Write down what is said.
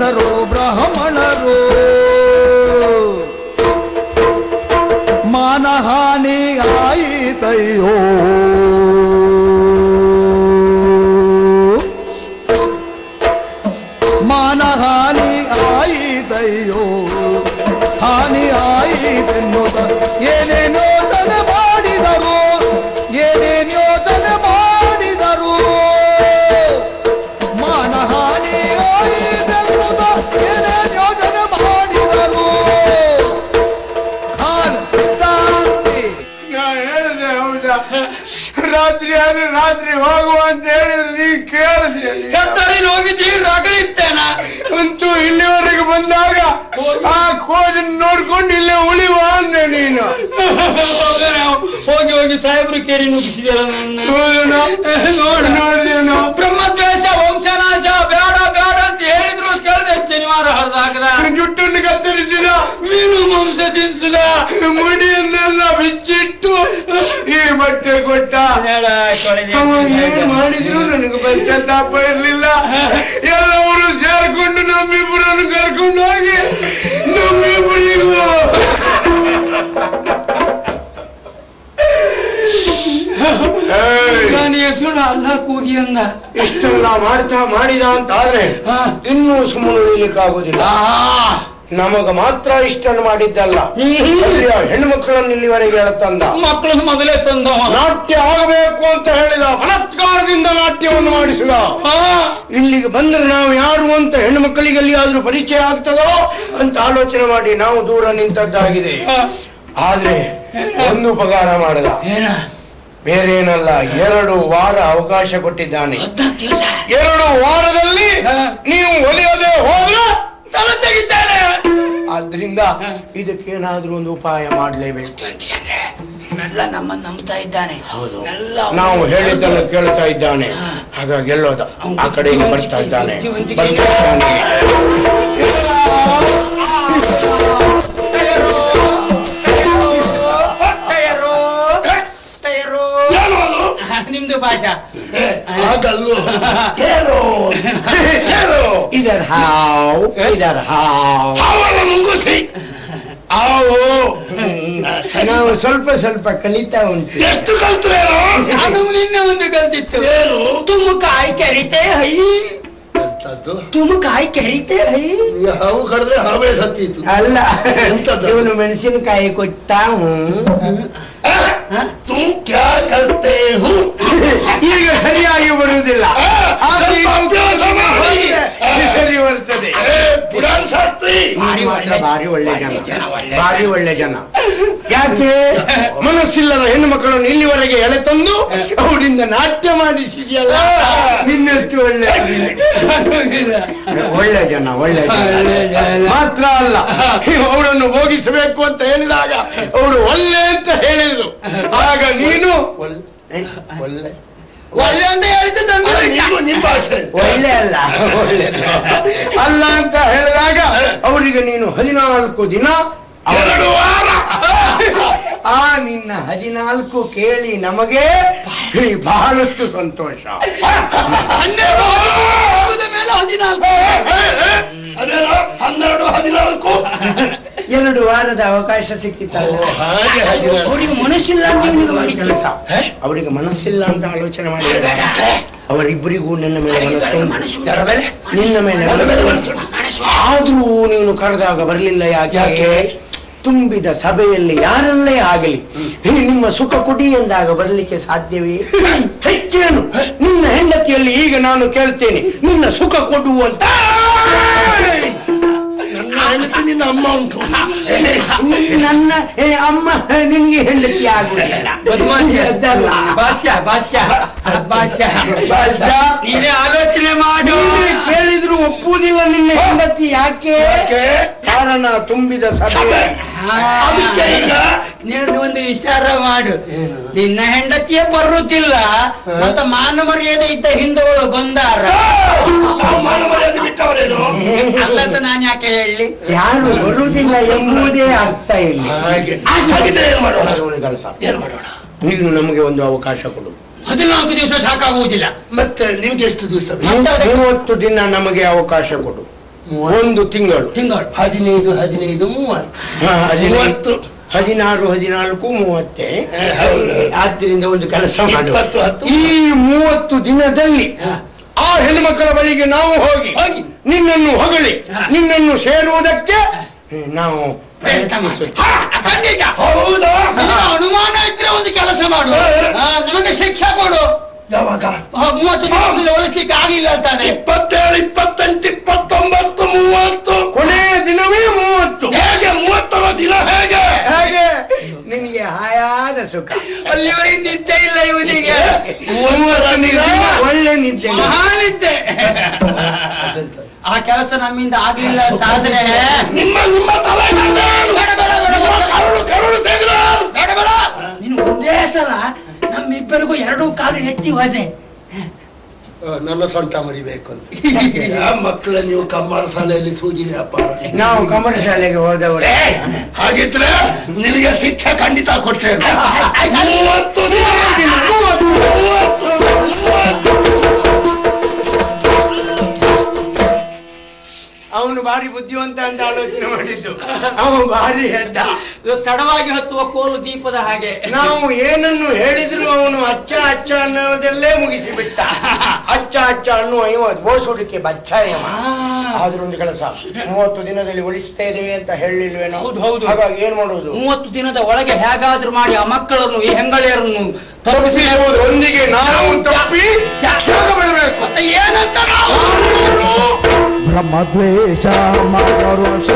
ರಾಕ್ಷಸರು ಬ್ರಾಹ್ಮಣರು ಮಾನಹಾನಿ ಆಯಿತಯ್ಯೋ ಮಾನಹಾನಿ ಆಯಿತಯ್ಯೋ ಹಾನಿ ಆಯಿತೆನ್ನುತ್ತ ಏನೇನು ಯೋಚನೆ ಮಾಡಿದರು ಏನೇನು ಯೋಚನೆ ಮಾಡಿದರು ಮಾನಹಾನಿ ಆಯಿತೆನ್ನುತ್ತ ಏನೇನು ಯೋಚನೆ ಮಾಡಿದರು ರಾತ್ರಿ ಆದ್ರೆ ರಾತ್ರಿ ಹೋಗುವ ಅಂತ ಹೇಳಿದ್ರೆ ನೀ ಕೇಳಿದ್ರಿ ಹೋಗಿದ್ರಿ ರಗಳಿತ್ತೇನ ಅಂತೂ ಇಲ್ಲಿವರೆಗೆ ಬಂದಾಗ ಆ ಕೋಜನ್ ನೋಡ್ಕೊಂಡು ಇಲ್ಲೇ ಉಳಿವ ಅಂದೆ ನೀನು. ಹೋಗಿ ಹೋಗಿ ಸಾಹೇಬ್ರು ಕೇರಿ ನುಗ್ಗಿಸಿದಲ್ಲ ನನ್ನ ನೋಡಿದೇನು ಬ್ರಹ್ಮದ್ವೇಷ ವಂಶನಾಶ ಬೇಡ ಬೇಡ ಅಂತ ಹೇಳಿದ್ರು ಕೇಳ್ದೆ ಶನಿವಾರ ಹರಿದಾಕದ ಜುಟ್ಟನ್ನು ಕತ್ತರಿಸಿದ ಮೀನು ಮಾಂಸ ತಿನ್ಸಿದ ಮುಡಿಯನ್ನೆಲ್ಲ ಬಿಚ್ಚಿಟ್ಟು ಈ ಬಟ್ಟೆ ಕೊಟ್ಟ. ಮಾಡಿದ್ರು ನನಗೆ ಪಶ್ಚಾತ್ತಾಪ ಇರ್ಲಿಲ್ಲ. ಎಲ್ಲವರು ಸೇರ್ಕೊಂಡು ನಮ್ಮಿಬ್ಬರನ್ನು ಕರ್ಕೊಂಡು ಹೋಗಿ ನಮ್ಮಿಬ್ಬರಿಗೂ ಅಲ್ಲ ಕೂಗಿ ಅಂದ. ಇಷ್ಟೆಲ್ಲ ಮಾಡಿದ ಅಂತ ಆದ್ರೆ ಇನ್ನೂ ಸುಮ್ಮನೆ ಉಳಿಲಿಕ್ಕಾಗುದಿಲ್ಲ. ನಮಗ ಮಾತ್ರ ಇಷ್ಟನ್ನು ಮಾಡಿದ್ದಲ್ಲ, ಹೆಣ್ಣು ಮಕ್ಕಳನ್ನು ಇಲ್ಲಿವರೆಗೆ ತಂದ. ಮಕ್ಕಳನ್ನು ಮೊದಲೇ ತಂದ. ನಾಟ್ಯ ಆಗಬೇಕು ಅಂತ ಹೇಳಿದ, ಬಲಾತ್ಕಾರದಿಂದ ನಾಟ್ಯವನ್ನು ಮಾಡಿಸಿದ. ಇಲ್ಲಿಗೆ ಬಂದ್ರೆ ನಾವು ಯಾರು ಅಂತ ಹೆಣ್ಣು ಮಕ್ಕಳಿಗೆ ಎಲ್ಲಿಯಾದ್ರೂ ಪರಿಚಯ ಆಗ್ತದೋ ಅಂತ ಆಲೋಚನೆ ಮಾಡಿ ನಾವು ದೂರ ನಿಂತದ್ದಾಗಿದೆ. ಆದ್ರೆ ಒಂದು ಉಪಕಾರ ಮಾಡಿದ, ಬೇರೇನಲ್ಲ, 2 ವಾರ ಅವಕಾಶ ಕೊಟ್ಟಿದ್ದಾನೆ. 2 ವಾರದಲ್ಲಿ ನೀವು ಒಲಿಯದೆ ಹೋದ್ರೆ ತಲೆ ತೆಗಿತಾನೆ. ಆದ್ರಿಂದ ಇದಕ್ಕೇನಾದ್ರೂ ಒಂದು ಉಪಾಯ ಮಾಡಲೇಬೇಕು. ಎಲ್ಲ ನಮ್ಮನ್ನು ನಂಬ್ತಾ ಇದ್ದಾನೆ, ನಾವು ಹೇಳಿದ್ದನ್ನು ಕೇಳ್ತಾ ಇದ್ದಾನೆ. ಹಾಗಾಗಿ ಎಲ್ಲೋದ ಆ ಕಡೆ ಬರ್ತಾ ಇದ್ದಾನೆ. ನಿಮ್ದು ಭಾಷಾ ಇದರ್ ಹಾವ್ ನಾವು ಸ್ವಲ್ಪ ಸ್ವಲ್ಪ ಕಲಿತಾ ಉಂಟು. ಎಷ್ಟು ಕಲ್ತ್ರೇನೋ? ನಾನು ನಿನ್ನೆ ಒಂದು ಕಲ್ತಿತ್ತು. ತುಮಕಾಯಿ ಕೆರಿತೆ ಹೈ, ತುಮಕಾಯಿ ಕೆರಿತೆ ಹೈ. ಹಾವು ಕಡಿದ್ರೆ ಹಾವೇ ಸತ್ತಿತ್ತು. ಅಲ್ಲ, ಇವನು ಮೆಣಸಿನಕಾಯಿ ಕೊಟ್ಟ. ಈಗ ಸರಿಯಾಗಿ ಬರುವುದಿಲ್ಲ, ಸರಿ ಬರ್ತದೆ. ಪುರಾಣ ಶಾಸ್ತ್ರಿ ಭಾರಿ ಒಳ್ಳೆ ಜನ, ಭಾರಿ ಒಳ್ಳೆ ಜನ. ಯಾಕೆ ಮನಸ್ಸಿಲ್ಲದ ಹೆಣ್ಣು ಮಕ್ಕಳನ್ನು ಇಲ್ಲಿವರೆಗೆ ಎಳೆ ತಂದು ಅವರಿಂದ ನಾಟ್ಯ ಮಾಡಿಸಿದೆಯಲ್ಲ, ನಿನ್ನಷ್ಟು ಒಳ್ಳೆ ಒಳ್ಳೆ ಜನ, ಒಳ್ಳೆ ಜನ. ಮಾತ್ರ ಅಲ್ಲ, ಅವರನ್ನು ಹೋಗಿಸಬೇಕು ಅಂತ ಹೇಳಿದಾಗ ಅವರು ಒಳ್ಳೆ ಅಂತ ಹೇಳಿದ್ರು. ಆಗ ನೀನು ಒಳ್ಳೆ ಒಳ್ಳೆ ಅಂತ ಹೇಳಿದ್ದು ಒಳ್ಳೆ ಅಲ್ಲ, ಒಳ್ಳೆ ಅಲ್ಲ ಅಂತ ಹೇಳಿದಾಗ ಅವರಿಗೆ ನೀನು 14 ದಿನ 2 ವಾರ ಆ ನಿನ್ನ 14 ಕೇಳಿ ನಮಗೆ ಬಹಳಷ್ಟು ಸಂತೋಷ. ಮೇಲೆ 14 ಅದೇನೋ 12 14 2 ವಾರದ ಅವಕಾಶ ಸಿಕ್ಕಿತ್ತಲ್ಲ. ಅವರಿಗೆ ಮನಸ್ಸಿಲ್ಲ ಅಂತ ಮಾಡಿ ಕೆಲಸ, ಅವರಿಗೆ ಮನಸ್ಸಿಲ್ಲ ಅಂತ ಆಲೋಚನೆ ಮಾಡಿದ್ದಾರೆ. ಅವರಿಬ್ಬರಿಗೂ ನಿನ್ನ ಮೇಲೆ ಮನಸ್ಸು, ನಿನ್ನ ಮೇಲೆ ಆದ್ರೂ ನೀನು ಕರೆದಾಗ ಬರಲಿಲ್ಲ. ಯಾಕೆ? ತುಂಬಿದ ಸಭೆಯಲ್ಲಿ ಯಾರಲ್ಲೇ ಆಗಲಿ ನಿಮ್ಮ ಸುಖ ಕೊಡಿ ಎಂದಾಗ ಬರಲಿಕ್ಕೆ ಸಾಧ್ಯವೇ? ಹೆಚ್ಚೇನು ನಿನ್ನ ಹೆಂಡತಿಯಲ್ಲಿ ಈಗ ನಾನು ಕೇಳ್ತೇನೆ, ನಿನ್ನ ಸುಖ ಕೊಡುವಂತ. ನನ್ನ ಹೆಂಡತಿ ನಿನ್ನ ಅಮ್ಮ ಉಂಟು. ನನ್ನ ಅಮ್ಮ ನಿನ್ಗೆ ಹೆಂಡತಿ ಆಗುವುದಿಲ್ಲ. ನೀನೇ ಆಲೋಚನೆ ಮಾಡು. ಕೇಳಿದ್ರು ಒಪ್ಪುವುದಿಲ್ಲ ನಿನ್ನ ಹೆಂಡತಿ. ಯಾಕೆ? ಕಾರಣ ತುಂಬಿದ ಸಭೆ. ಅದಕ್ಕೆ ಈಗ ನೀನು ಒಂದು ವಿಚಾರ ಮಾಡು, ನಿನ್ನ ಹೆಂಡತಿಯೇ ಬರುತ್ತಿಲ್ಲ, ಮತ್ತೆ ಮಾನ ಮರ್ಯಾದೆ ಇದ್ದ ಹಿಂದವಳು ಬಂದಾರ. ಮಾನ ಮರ್ಯಾದೆ ಬಿಟ್ಟವರೇನು? ಅಲ್ಲಂತ ನಾನು ಯಾಕೆ ಹೇಳಿ? ಯಾರು ಬರುವುದಿಲ್ಲ ಎಂಬುದೇ ಅರ್ಥ ಇಲ್ಲ. ಏನ್ ಮಾಡೋಣ? ಏನ್ ಮಾಡೋಣ? ನೀನು ನಮಗೆ ಒಂದು ಅವಕಾಶ ಕೊಡು. 14 ದಿವಸ ಸಾಕಾಗುವುದಿಲ್ಲ. ಮತ್ತೆ ನಿಮ್ಗೆ ಎಷ್ಟು ದಿವಸ? 30 ದಿನ ನಮಗೆ ಅವಕಾಶ ಕೊಡು. 1 ತಿಂಗಳು. 15 15 30 16 14 30. ಆದ್ದರಿಂದ ಒಂದು ಕೆಲಸ ಮಾಡಿ, 20 ಈ 30 ದಿನದಲ್ಲಿ ಆ ಹೆಣ್ಣುಮಕ್ಕಳ ಬಳಿಗೆ ನಾವು ಹೋಗಿ ನಿನ್ನನ್ನು ಹೊಗಳಿ ನಿನ್ನನ್ನು ಸೇರುವುದಕ್ಕೆ ನಾವು ಪ್ರಯತ್ನ ಪ್ರಯತ್ನಿಸುತ್ತೇವೆ. ಖಂಡಿತ. ಹೌದಾ? ಅನುಮಾನ ಇದ್ರೆ ಒಂದು ಕೆಲಸ ಮಾಡು, ನಮಗೆ ಶಿಕ್ಷೆ ಕೊಡು. ಯಾವಾಗ? 30 ದಿವಸದಲ್ಲಿ ಒಲಿಸ್ಲಿಕ್ಕೆ ಆಗಿಲ್ಲ ಅಂತಾದ್ರೆ 27 28 29 30 ಕೊನೆಯ ದಿನವೇ 30. ಹೇಗೆ 30ರ ದಿನ ಹೇಗೆ? ಹಾಗೆ ನಿನಗೆ ಹಾಯಾದ ಸುಖ. ಅಲ್ಲಿವರೆಗೆ ನಿದ್ದೆ ಇಲ್ಲ ಇವನಿಗೆ. 30ರ ದಿನ ಒಳ್ಳೆ ನಿದ್ದೆ, ಮಹಾನಿದ್ದೆ. ಆ ಕೆಲಸ ನಮ್ಮಿಂದ ಆಗ್ಲಿಲ್ಲ ಅಂತಾದ್ರೆ ನಿಮ್ಮ ತಲೆ ಬೇಡ ನೀನು ಒಂದೇ ಸಲ ನಮ್ಮಿಬ್ಬರಿಗೂ 2 ಕಾಲು ಎತ್ತಿ ಹೋದೆ. ನನ್ನ ಸೊಂಟ ಮರಿಬೇಕು ಅಂತ. ಮಕ್ಕಳ ನೀವು ಕಮ್ಮರ ಶಾಲೆಯಲ್ಲಿ ಸೂಜಿ ವ್ಯಾಪಾರ, ನಾವು ಕಮರ ಶಾಲೆಗೆ ಹೋದವರೇ. ಹಾಗಿದ್ರೆ ನಿಮಗೆ ಶಿಕ್ಷೆ ಖಂಡಿತ ಕೊಟ್ಟೇನೆ. 30 ದಿನ. ಅವನು ಭಾರಿ ಬುದ್ಧಿವಂತ ಅಂತ ಆಲೋಚನೆ ಮಾಡಿದ್ದು, ಅವನು ಭಾರಿ ಹೆಡ್ಡ. ತಡವಾಗಿ ಹತ್ತುವ ಕೋಲು ದೀಪದ ಹಾಗೆ. ನಾವು ಏನನ್ನು ಹೇಳಿದ್ರು ಅವನು ಅಚ್ಚ ಅಚ್ಚ ಅನ್ನೋದಲ್ಲೇ ಮುಗಿಸಿಬಿಟ್ಟ. ಅಚ್ಚ ಅಚ್ಚ ಅನ್ನುವ ಇವ ಬೋಸುಡಿಕೆ ಬಚ್ಚ ಇವ. ಆದ್ರೊಂದು ಕೆಲಸ, 30 ದಿನದಲ್ಲಿ ಉಳಿಸ್ತಾ ಇದ್ದೇವೆ ಅಂತ ಹೇಳಿಲ್ವೇನೋ? ಹೌದು. ಹಾಗಾಗಿ ಏನ್ ಮಾಡುವುದು? 30 ದಿನದ ಒಳಗೆ ಹೇಗಾದ್ರೂ ಮಾಡಿ ಆ ಮಕ್ಕಳನ್ನು, ಈ ಹೆಂಗಳೆಯರನ್ನು ತಪ್ಪಿಸುವುದರೊಂದಿಗೆ ನಾವು ತಪ್ಪಿ ತ್ಯಾಗ ಬಿಡಬೇಕು. ಮತ್ತೆ ಏನಂತ ನಾವು ಬ್ರಹ್ಮದ್ವೇಷ ಮಕರೋಷ